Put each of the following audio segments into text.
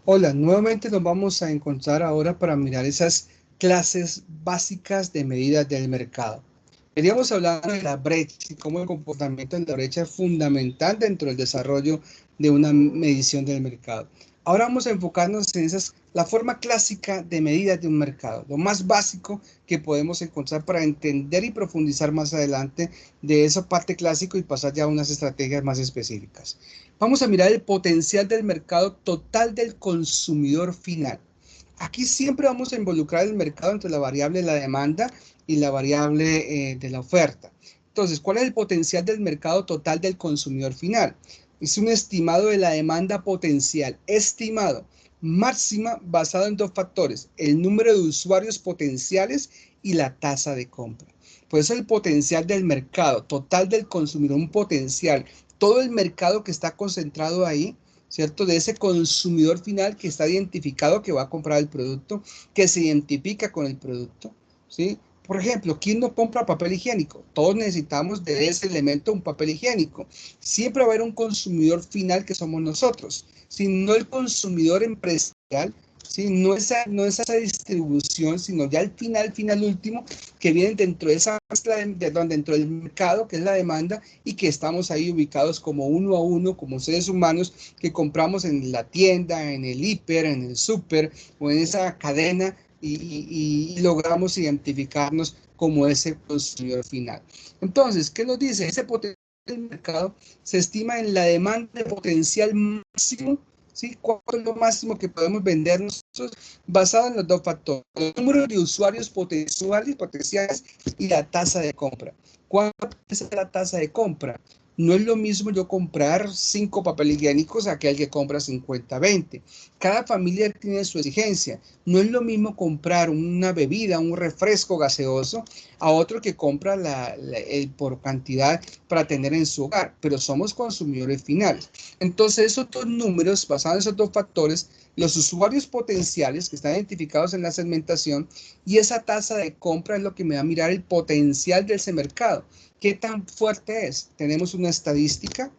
Hola, nuevamente nos vamos a encontrar ahora para mirar esas clases básicas de medidas del mercado. Queríamos hablar de la brecha y cómo el comportamiento de la brecha es fundamental dentro del desarrollo de una medición del mercado. Ahora vamos a enfocarnos en la forma clásica de medidas de un mercado, lo más básico que podemos encontrar para entender y profundizar más adelante de esa parte clásico y pasar ya a unas estrategias más específicas. Vamos a mirar el potencial del mercado total del consumidor final. Aquí siempre vamos a involucrar el mercado entre la variable de la demanda y la variable de la oferta. Entonces, ¿cuál es el potencial del mercado total del consumidor final? Es un estimado de la demanda potencial, estimado, máxima, basado en dos factores, el número de usuarios potenciales y la tasa de compra. Por eso el potencial del mercado total del consumidor, un potencial, todo el mercado que está concentrado ahí, ¿cierto? De ese consumidor final que está identificado que va a comprar el producto, que se identifica con el producto, ¿sí? Por ejemplo, ¿quién no compra papel higiénico? Todos necesitamos de ese elemento un papel higiénico. Siempre va a haber un consumidor final que somos nosotros, sino el consumidor empresarial, ¿sí? No esa distribución, sino ya el final último que viene dentro de esa mezcla dentro del mercado, que es la demanda, y que estamos ahí ubicados como uno a uno, como seres humanos que compramos en la tienda, en el hiper, en el súper o en esa cadena y logramos identificarnos como ese consumidor final. Entonces, ¿qué nos dice? Ese potencial del mercado se estima en la demanda potencial máximo. ¿Sí? ¿Cuánto es lo máximo que podemos vender nosotros? Basado en los dos factores, el número de usuarios potenciales y la tasa de compra. ¿Cuánto es la tasa de compra? No es lo mismo yo comprar 5 papel higiénicos a aquel que compra 50, 20. Cada familia tiene su exigencia. No es lo mismo comprar una bebida, un refresco gaseoso, a otro que compra por cantidad para tener en su hogar, pero somos consumidores finales. Entonces, esos dos números, basados en esos dos factores, los usuarios potenciales que están identificados en la segmentación y esa tasa de compra es lo que me va a mirar el potencial de ese mercado. ¿Qué tan fuerte es? Tenemos una estadística,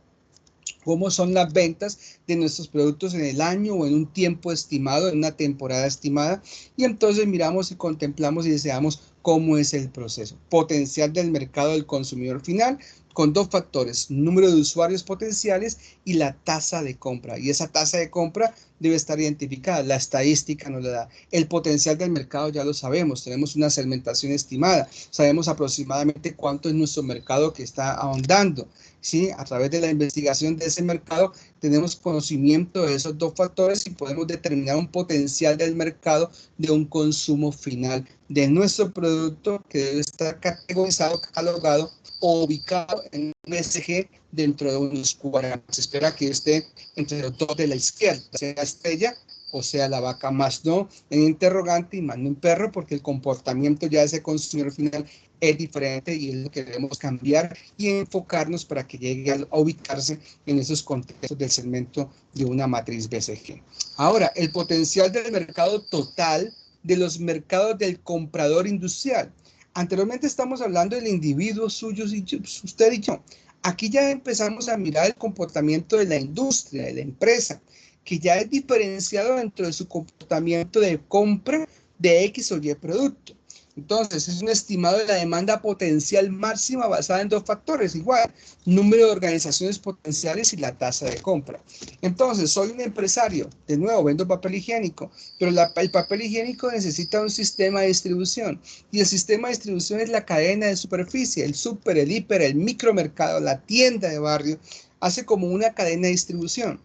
cómo son las ventas de nuestros productos en el año o en un tiempo estimado, en una temporada estimada, y entonces miramos y contemplamos y deseamos cómo es el proceso. Potencial del mercado del consumidor final con dos factores, número de usuarios potenciales y la tasa de compra. Y esa tasa de compra debe estar identificada, la estadística nos la da. El potencial del mercado ya lo sabemos, tenemos una segmentación estimada, sabemos aproximadamente cuánto es nuestro mercado que está ahondando. ¿Sí? A través de la investigación de ese mercado tenemos conocimiento de esos dos factores y podemos determinar un potencial del mercado de un consumo final de nuestro producto que debe estar categorizado, catalogado o ubicado en un SG dentro de unos cuadrantes. Se espera que esté entre los dos de la izquierda, sea la estrella o sea la vaca, más no en interrogante y más no en perro, porque el comportamiento ya de ese consumidor final es diferente y es lo que debemos cambiar y enfocarnos para que llegue a ubicarse en esos contextos del segmento de una matriz BCG. Ahora, el potencial del mercado total de los mercados del comprador industrial. Anteriormente estamos hablando del individuo suyo, usted y yo. Aquí ya empezamos a mirar el comportamiento de la industria, de la empresa, que ya es diferenciado dentro de su comportamiento de compra de X o Y producto. Entonces, es un estimado de la demanda potencial máxima basada en dos factores, igual, número de organizaciones potenciales y la tasa de compra. Entonces, soy un empresario, de nuevo, vendo papel higiénico, pero el papel higiénico necesita un sistema de distribución, y el sistema de distribución es la cadena de superficie, el súper, el hiper, el micromercado, la tienda de barrio, hace como una cadena de distribución.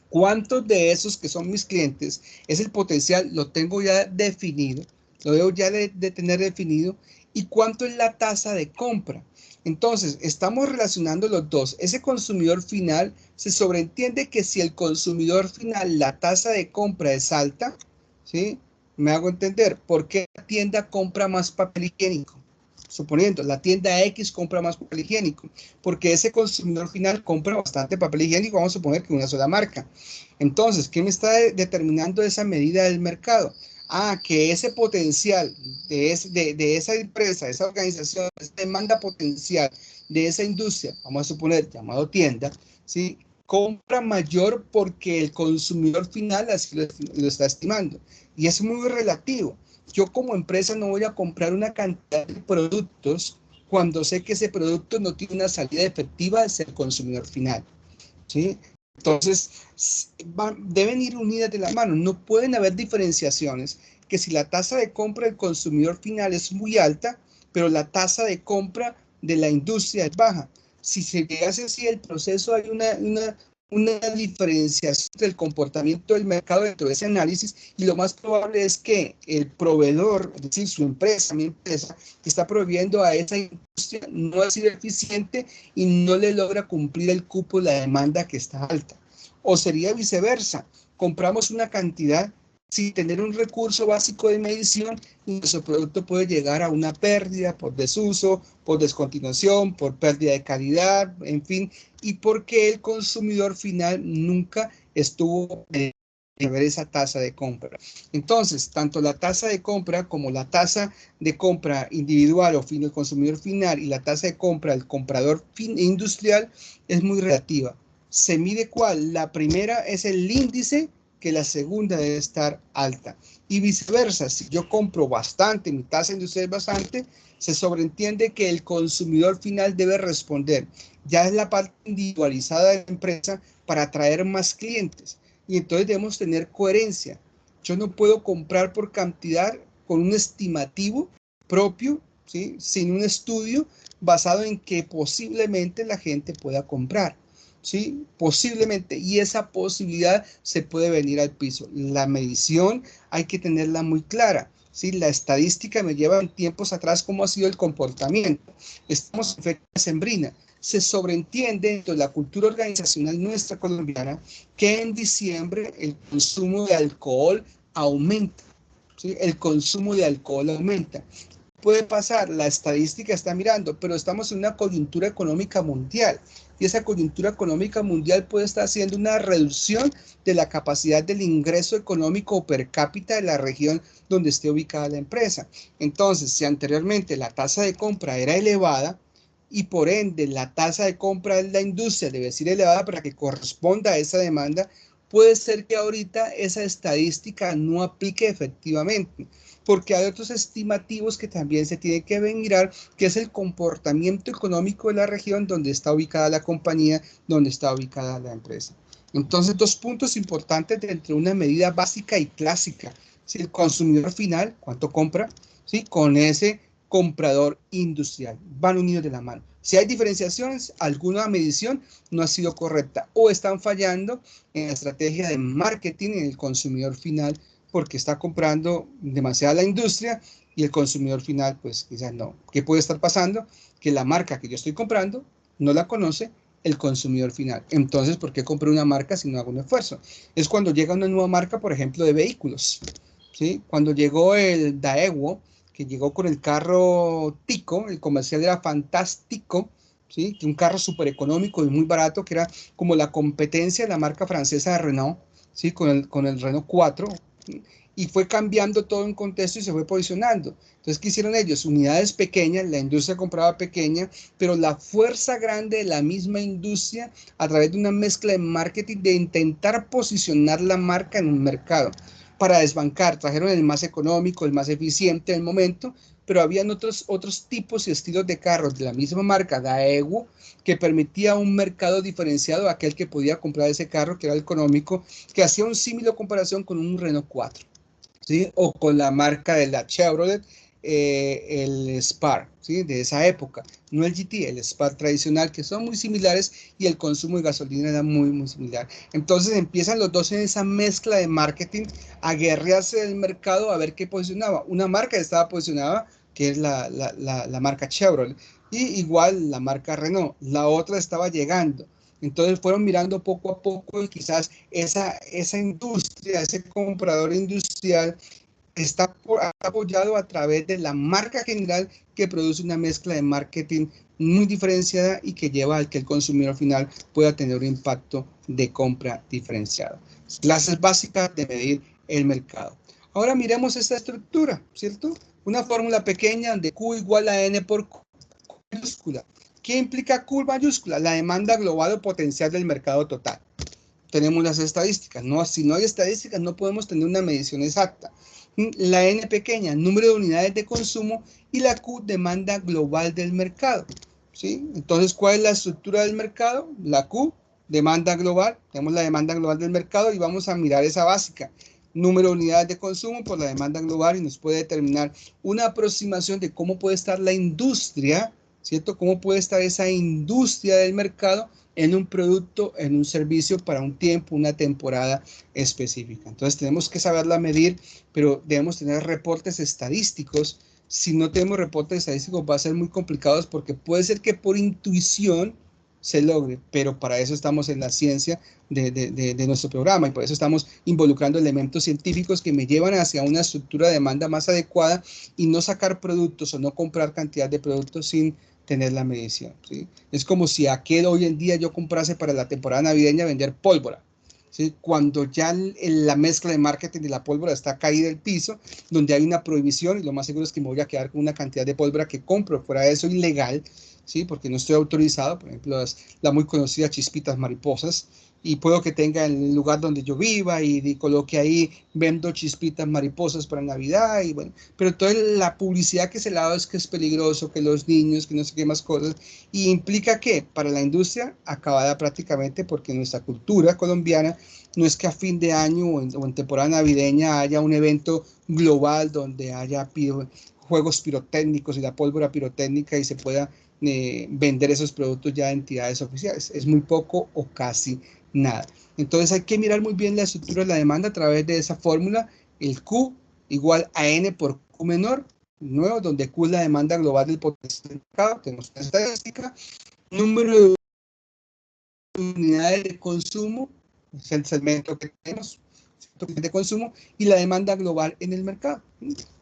¿Cuántos de esos que son mis clientes es el potencial? Lo tengo ya definido, lo debo ya de tener definido. ¿Y cuánto es la tasa de compra? Entonces, estamos relacionando los dos. Ese consumidor final, se sobreentiende que si el consumidor final, la tasa de compra es alta, ¿sí? Me hago entender, ¿por qué la tienda compra más papel higiénico? Suponiendo, la tienda X compra más papel higiénico, porque ese consumidor final compra bastante papel higiénico, vamos a suponer que una sola marca. Entonces, ¿qué me está determinando esa medida del mercado? Que ese potencial de esa empresa, esa organización, esa demanda potencial de esa industria, vamos a suponer, llamado tienda, ¿sí? compra mayor porque el consumidor final así lo está estimando. Y es muy relativo. Yo como empresa no voy a comprar una cantidad de productos cuando sé que ese producto no tiene una salida efectiva hacia el consumidor final, ¿sí? Entonces, deben ir unidas de la mano. No pueden haber diferenciaciones que si la tasa de compra del consumidor final es muy alta, pero la tasa de compra de la industria es baja. Si se hace así el proceso, hay una diferenciación del comportamiento del mercado dentro de ese análisis, y lo más probable es que el proveedor, es decir, su empresa, mi empresa, que está proveyendo a esa industria, no ha sido eficiente y no le logra cumplir el cupo, la demanda que está alta. O sería viceversa, compramos una cantidad sin tener un recurso básico de medición y nuestro producto puede llegar a una pérdida por desuso, por descontinuación, por pérdida de calidad, en fin, y porque el consumidor final nunca estuvo en ver esa tasa de compra. Entonces, tanto la tasa de compra como la tasa de compra individual o fin del consumidor final y la tasa de compra del comprador industrial es muy relativa. ¿Se mide cuál? La primera es el índice, que la segunda debe estar alta. Y viceversa, si yo compro bastante, mi tasa industrial es bastante, se sobreentiende que el consumidor final debe responder. Ya es la parte individualizada de la empresa para atraer más clientes. Y entonces debemos tener coherencia. Yo no puedo comprar por cantidad con un estimativo propio, ¿sí? Sin un estudio basado en que posiblemente la gente pueda comprar. ¿Sí? Posiblemente, y esa posibilidad se puede venir al piso. La medición hay que tenerla muy clara, ¿sí? La estadística me lleva en tiempos atrás cómo ha sido el comportamiento. Estamos en fecha sembrina. Se sobreentiende dentro de la cultura organizacional nuestra colombiana que en diciembre el consumo de alcohol aumenta, ¿sí? El consumo de alcohol aumenta. Puede pasar, la estadística está mirando, pero estamos en una coyuntura económica mundial y esa coyuntura económica mundial puede estar haciendo una reducción de la capacidad del ingreso económico per cápita de la región donde esté ubicada la empresa. Entonces, si anteriormente la tasa de compra era elevada y por ende la tasa de compra de la industria debe ser elevada para que corresponda a esa demanda, puede ser que ahorita esa estadística no aplique efectivamente, porque hay otros estimativos que también se tienen que mirar, que es el comportamiento económico de la región donde está ubicada la compañía, donde está ubicada la empresa. Entonces, dos puntos importantes dentro de una medida básica y clásica. ¿Sí? El consumidor final, cuánto compra, ¿sí? Con ese comprador industrial. Van unidos de la mano. Si hay diferenciaciones, alguna medición no ha sido correcta o están fallando en la estrategia de marketing en el consumidor final, porque está comprando demasiado la industria y el consumidor final pues quizás no. ¿Qué puede estar pasando? Que la marca que yo estoy comprando no la conoce el consumidor final. Entonces, ¿por qué compré una marca si no hago un esfuerzo? Es cuando llega una nueva marca, por ejemplo, de vehículos, ¿sí? Cuando llegó el Daewoo, que llegó con el carro Tico, el comercial era fantástico, ¿sí? Un carro súper económico y muy barato, que era como la competencia de la marca francesa de Renault, ¿sí? Con el Renault 4, ¿sí? Y fue cambiando todo en contexto y se fue posicionando. Entonces, ¿qué hicieron ellos? Unidades pequeñas, la industria compraba pequeña, pero la fuerza grande de la misma industria, a través de una mezcla de marketing, de intentar posicionar la marca en un mercado para desbancar. Trajeron el más económico, el más eficiente en el momento, pero habían otros tipos y estilos de carros de la misma marca, Daewoo, que permitía un mercado diferenciado a aquel que podía comprar ese carro, que era el económico, que hacía un símil comparación con un Renault 4. ¿Sí? O con la marca de la Chevrolet, el Spark, ¿sí? De esa época, no el GT, el Spark tradicional, que son muy similares y el consumo de gasolina era muy, muy similar. Entonces empiezan los dos en esa mezcla de marketing a guerrearse del mercado a ver qué posicionaba. Una marca estaba posicionada, que es la marca Chevrolet, y igual la marca Renault, la otra estaba llegando. Entonces fueron mirando poco a poco y quizás esa industria, ese comprador industrial está apoyado a través de la marca general que produce una mezcla de marketing muy diferenciada y que lleva al que el consumidor final pueda tener un impacto de compra diferenciado. Clases básicas de medir el mercado. Ahora miremos esta estructura, ¿cierto? Una fórmula pequeña donde Q igual a N por Q mayúscula. ¿Qué implica Q mayúscula? La demanda global o potencial del mercado total. tenemos las estadísticas. No, si no hay estadísticas, no podemos tener una medición exacta. La N pequeña, número de unidades de consumo, y la Q, demanda global del mercado. ¿Sí? Entonces, ¿cuál es la estructura del mercado? La Q, demanda global. Tenemos la demanda global del mercado y vamos a mirar esa básica. Número de unidades de consumo por la demanda global, y nos puede determinar una aproximación de cómo puede estar la industria, ¿cierto? Cómo puede estar esa industria del mercado en un producto, en un servicio para un tiempo, una temporada específica. Entonces tenemos que saberla medir, pero debemos tener reportes estadísticos. Si no tenemos reportes estadísticos va a ser muy complicado, porque puede ser que por intuición se logre, pero para eso estamos en la ciencia de nuestro programa, y por eso estamos involucrando elementos científicos que me llevan hacia una estructura de demanda más adecuada, y no sacar productos o no comprar cantidad de productos sin tener la medición, ¿sí? Es como si aquel hoy en día yo comprase para la temporada navideña vender pólvora, ¿sí? Cuando ya la mezcla de marketing de la pólvora está caída del piso, donde hay una prohibición, y lo más seguro es que me voy a quedar con una cantidad de pólvora que compro fuera de eso ilegal, ¿sí? Porque no estoy autorizado. Por ejemplo, la muy conocida chispitas mariposas, y puedo que tenga en el lugar donde yo viva y coloque ahí, vendo chispitas mariposas para Navidad, y bueno, pero toda la publicidad que se le ha dado es que es peligroso, que los niños, que no sé qué más cosas, y implica que para la industria acabada prácticamente, porque nuestra cultura colombiana no es que a fin de año o en temporada navideña haya un evento global donde haya juegos pirotécnicos y la pólvora pirotécnica y se pueda vender esos productos ya a entidades oficiales. Es muy poco o casi nada. Entonces hay que mirar muy bien la estructura de la demanda a través de esa fórmula, el Q igual a N por Q menor, nuevo, donde Q es la demanda global del potencial del mercado, tenemos una estadística, número de unidades de consumo, es el segmento que tenemos de consumo, y la demanda global en el mercado,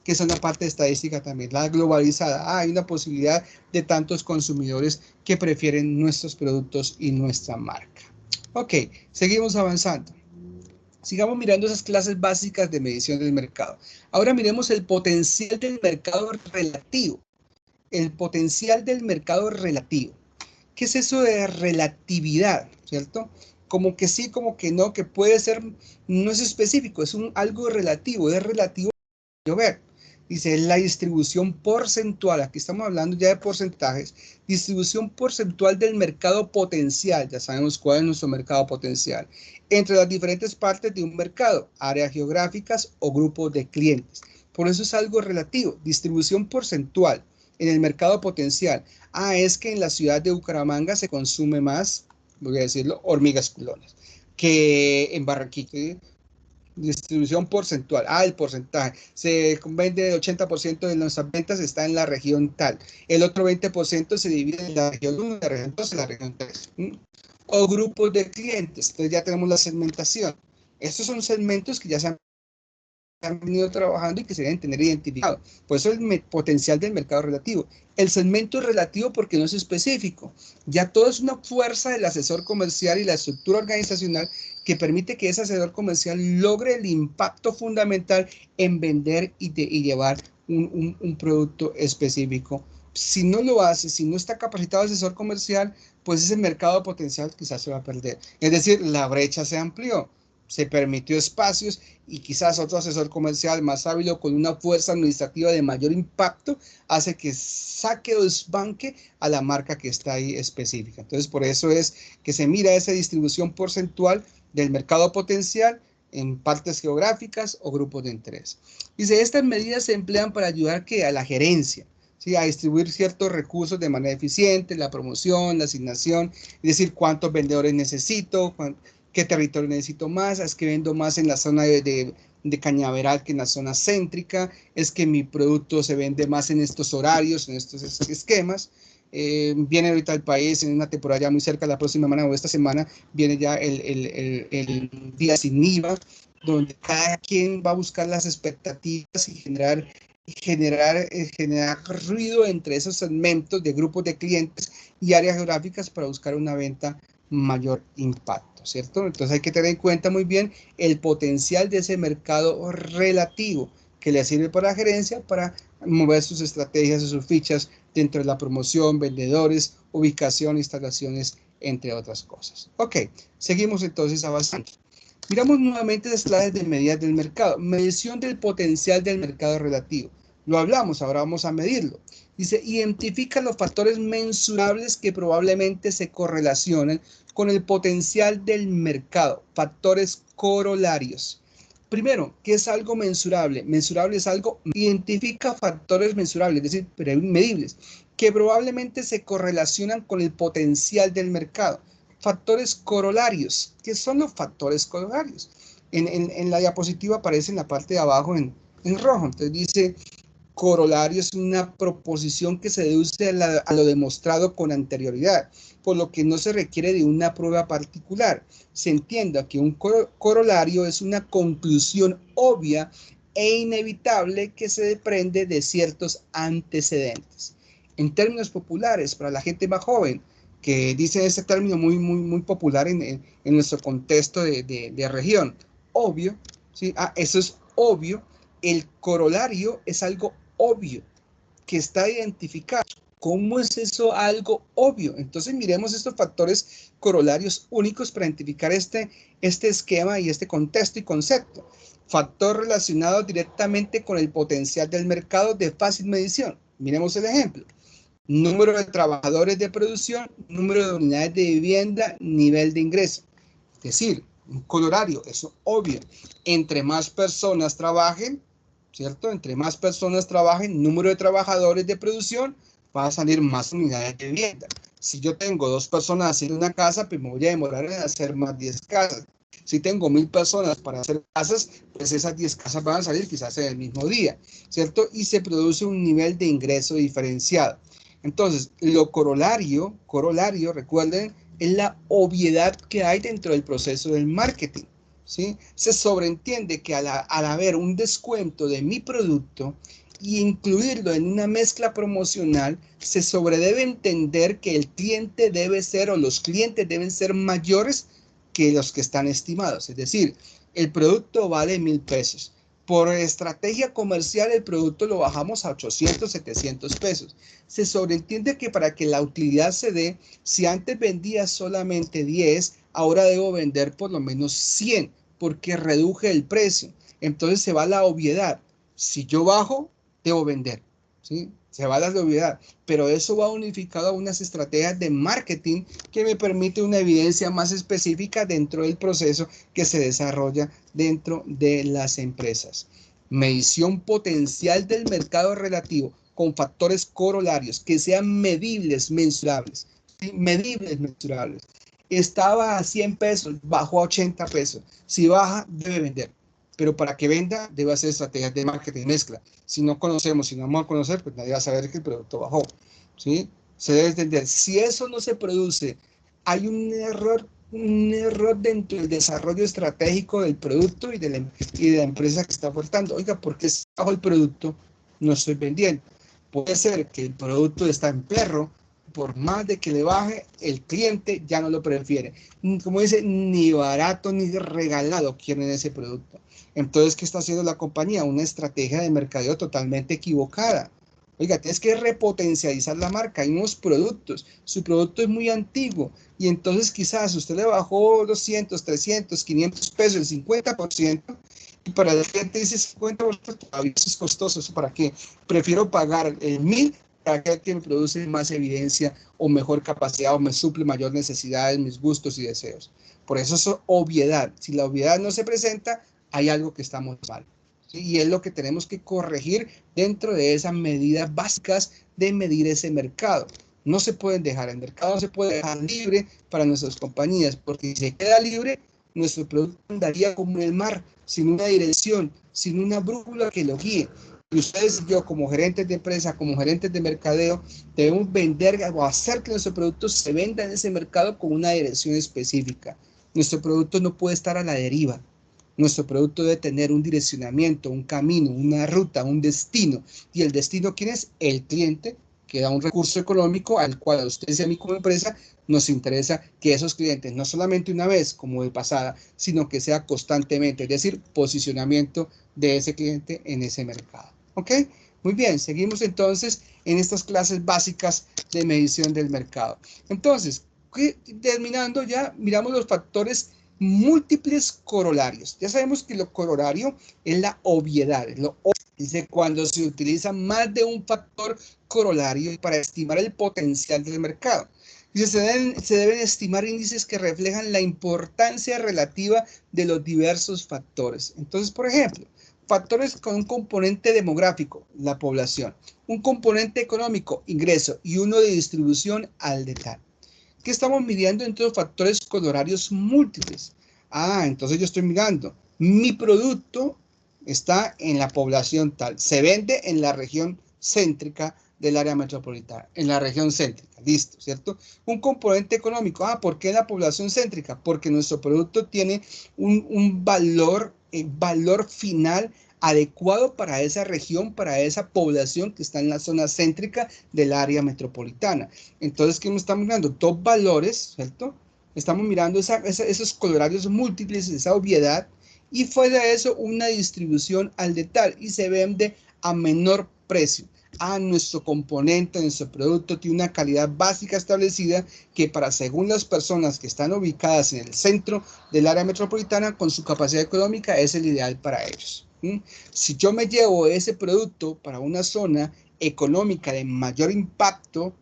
que es una parte de estadística también, la globalizada. Hay una posibilidad de tantos consumidores que prefieren nuestros productos y nuestra marca. Ok, seguimos avanzando. Sigamos mirando esas clases básicas de medición del mercado. Ahora miremos el potencial del mercado relativo. El potencial del mercado relativo. ¿Qué es eso de relatividad? ¿Cierto? Como que sí, como que no, que puede ser, no es específico, es algo relativo, es relativo a ver. Dice, es la distribución porcentual, aquí estamos hablando ya de porcentajes, distribución porcentual del mercado potencial, ya sabemos cuál es nuestro mercado potencial, entre las diferentes partes de un mercado, áreas geográficas o grupos de clientes. Por eso es algo relativo, distribución porcentual en el mercado potencial. Es que en la ciudad de Bucaramanga se consume más, voy a decirlo, hormigas culonas, que en Barranquilla. Distribución porcentual. El porcentaje. Se vende el 80% de nuestras ventas está en la región tal. El otro 20% se divide en la región 1, la región 2 y la región 3. O grupos de clientes. Entonces ya tenemos la segmentación. Estos son segmentos que ya se han venido trabajando y que se deben tener identificado. Por eso el potencial del mercado relativo. El segmento es relativo porque no es específico. Ya todo es una fuerza del asesor comercial y la estructura organizacional que permite que ese asesor comercial logre el impacto fundamental en vender y llevar un producto específico. Si no lo hace, si no está capacitado el asesor comercial, pues ese mercado potencial quizás se va a perder. Es decir, la brecha se amplió, se permitió espacios, y quizás otro asesor comercial más hábil o con una fuerza administrativa de mayor impacto hace que saque o desbanque a la marca que está ahí específica. Entonces, por eso es que se mira esa distribución porcentual del mercado potencial en partes geográficas o grupos de interés. Dice, estas medidas se emplean para ayudar a la gerencia, ¿sí? A distribuir ciertos recursos de manera eficiente, la promoción, la asignación, es decir, cuántos vendedores necesito, qué territorio necesito más, es que vendo más en la zona de Cañaveral que en la zona céntrica, es que mi producto se vende más en estos horarios, en estos esquemas. Viene ahorita el país en una temporada ya muy cerca, la próxima semana o esta semana viene ya el día sin IVA, donde cada quien va a buscar las expectativas y generar ruido entre esos segmentos de grupos de clientes y áreas geográficas para buscar una venta mayor impacto, ¿cierto? Entonces hay que tener en cuenta muy bien el potencial de ese mercado relativo, que le sirve para la gerencia para mover sus estrategias o sus fichas dentro de la promoción, vendedores, ubicación, instalaciones, entre otras cosas. Ok, seguimos entonces avanzando. Miramos nuevamente las claves de medidas del mercado. Medición del potencial del mercado relativo. Lo hablamos, ahora vamos a medirlo. Dice, identifica los factores mensurables que probablemente se correlacionan con el potencial del mercado. Factores corolarios. Primero, ¿qué es algo mensurable? Mensurable es algo, identifica factores mensurables, es decir, medibles, que probablemente se correlacionan con el potencial del mercado. Factores corolarios. ¿Qué son los factores corolarios? En la diapositiva aparece en la parte de abajo en rojo. Entonces dice, corolario es una proposición que se deduce a lo demostrado con anterioridad, por lo que no se requiere de una prueba particular. Se entienda que un corolario es una conclusión obvia e inevitable que se desprende de ciertos antecedentes. En términos populares, para la gente más joven, que dice ese término muy popular en nuestro contexto de región, obvio, ¿sí? Eso es obvio. El corolario es algo obvio, que está identificado. ¿Cómo es eso algo obvio? Entonces miremos estos factores corolarios únicos para identificar este esquema y este contexto y concepto. Factor relacionado directamente con el potencial del mercado de fácil medición. Miremos el ejemplo. Número de trabajadores de producción, número de unidades de vivienda, nivel de ingreso. Es decir, un corolario, eso obvio. Entre más personas trabajen, ¿cierto? Entre más personas trabajen, número de trabajadores de producción, va a salir más unidades de vivienda. Si yo tengo 2 personas haciendo una casa, pues me voy a demorar en hacer más 10 casas. Si tengo 1000 personas para hacer casas, pues esas 10 casas van a salir quizás en el mismo día, ¿cierto? Y se produce un nivel de ingreso diferenciado. Entonces, lo corolario, recuerden, es la obviedad que hay dentro del proceso del marketing, ¿sí? Se sobreentiende que al haber un descuento de mi producto y incluirlo en una mezcla promocional, se sobredebe entender que el cliente debe ser o los clientes deben ser mayores que los que están estimados. Es decir, el producto vale 1000 pesos. Por estrategia comercial, el producto lo bajamos a 800, 700 pesos. Se sobreentiende que para que la utilidad se dé, si antes vendía solamente 10, ahora debo vender por lo menos 100, porque reduje el precio. Entonces se va la obviedad. Si yo bajo, debo vender, ¿sí? Se va la obviedad, pero eso va unificado a unas estrategias de marketing que me permite una evidencia más específica dentro del proceso que se desarrolla dentro de las empresas. Medición potencial del mercado relativo con factores corolarios que sean medibles, mensurables, ¿sí? Medibles, mensurables. Estaba a 100 pesos, bajó a 80 pesos. Si baja, debe vender. Pero para que venda, debe hacer estrategias de marketing mezcla. Si no conocemos, si no vamos a conocer, pues nadie va a saber que el producto bajó, ¿sí? Se debe entender. Si eso no se produce, hay un error dentro del desarrollo estratégico del producto y de la empresa que está aportando. Oiga, ¿por qué si bajo el producto no estoy vendiendo? Puede ser que el producto está en perro, por más de que le baje, el cliente ya no lo prefiere. Como dice, ni barato ni regalado quieren ese producto. Entonces, ¿qué está haciendo la compañía? Una estrategia de mercadeo totalmente equivocada. Oiga, tienes que repotencializar la marca. Hay unos productos. Su producto es muy antiguo. Y entonces quizás usted le bajó 200, 300, 500 pesos, el 50%. Y para el cliente dice 50%, todavía eso es costoso. ¿Eso para qué? Prefiero pagar el 1000 para aquel que me produce más evidencia o mejor capacidad o me suple mayor necesidades, mis gustos y deseos. Por eso es obviedad. Si la obviedad no se presenta, hay algo que estamos mal, ¿sí? Y es lo que tenemos que corregir dentro de esas medidas básicas de medir ese mercado. No se pueden dejar, el mercado no se puede dejar libre para nuestras compañías, porque si se queda libre, nuestro producto andaría como en el mar, sin una dirección, sin una brújula que lo guíe. Y ustedes y yo, como gerentes de empresa, como gerentes de mercadeo, debemos vender o hacer que nuestro producto se venda en ese mercado con una dirección específica. Nuestro producto no puede estar a la deriva. Nuestro producto debe tener un direccionamiento, un camino, una ruta, un destino. ¿Y el destino quién es? El cliente. que da un recurso económico al cual a ustedes y a mí como empresa nos interesa que esos clientes, no solamente una vez como de pasada, sino que sea constantemente, es decir, posicionamiento de ese cliente en ese mercado. ¿Ok? Muy bien, seguimos entonces en estas clases básicas de medición del mercado. Entonces, terminando ya, miramos los factores múltiples corolarios. Ya sabemos que lo corolario es la obviedad, dice cuando se utiliza más de un factor corolario para estimar el potencial del mercado. Dice, se deben estimar índices que reflejan la importancia relativa de los diversos factores. Entonces, por ejemplo, factores con un componente demográfico, la población, un componente económico, ingreso, y uno de distribución al detalle. ¿Qué estamos midiendo entre los factores corolarios múltiples? Entonces yo estoy mirando, mi producto está en la población tal, se vende en la región céntrica del área metropolitana, en la región céntrica, listo, ¿cierto? Un componente económico, ¿por qué en la población céntrica? Porque nuestro producto tiene un valor final adecuado para esa región, para esa población que está en la zona céntrica del área metropolitana. Entonces, ¿qué me estamos mirando? Dos valores, ¿cierto? Estamos mirando esos colorarios múltiples, esa obviedad, y fuera de eso una distribución al detalle y se vende a menor precio. Nuestro componente, nuestro producto tiene una calidad básica establecida que según las personas que están ubicadas en el centro del área metropolitana con su capacidad económica es el ideal para ellos. Si yo me llevo ese producto para una zona económica de mayor impacto,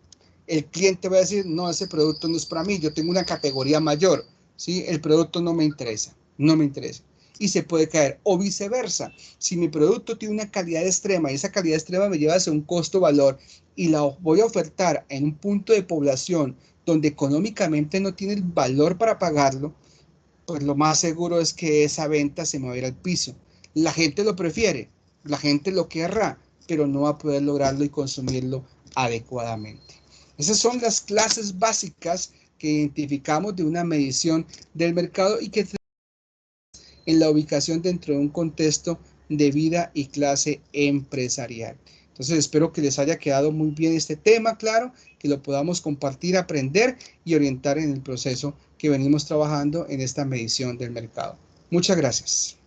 el cliente va a decir, no, ese producto no es para mí, yo tengo una categoría mayor, ¿sí? El producto no me interesa, no me interesa. Y se puede caer, o viceversa, si mi producto tiene una calidad extrema y esa calidad extrema me lleva hacia un costo-valor y la voy a ofertar en un punto de población donde económicamente no tiene el valor para pagarlo, pues lo más seguro es que esa venta se me va a ir al piso. La gente lo prefiere, la gente lo querrá, pero no va a poder lograrlo y consumirlo adecuadamente. Esas son las clases básicas que identificamos de una medición del mercado y que en la ubicación dentro de un contexto de vida y clase empresarial. Entonces espero que les haya quedado muy bien este tema, claro, que lo podamos compartir, aprender y orientar en el proceso que venimos trabajando en esta medición del mercado. Muchas gracias.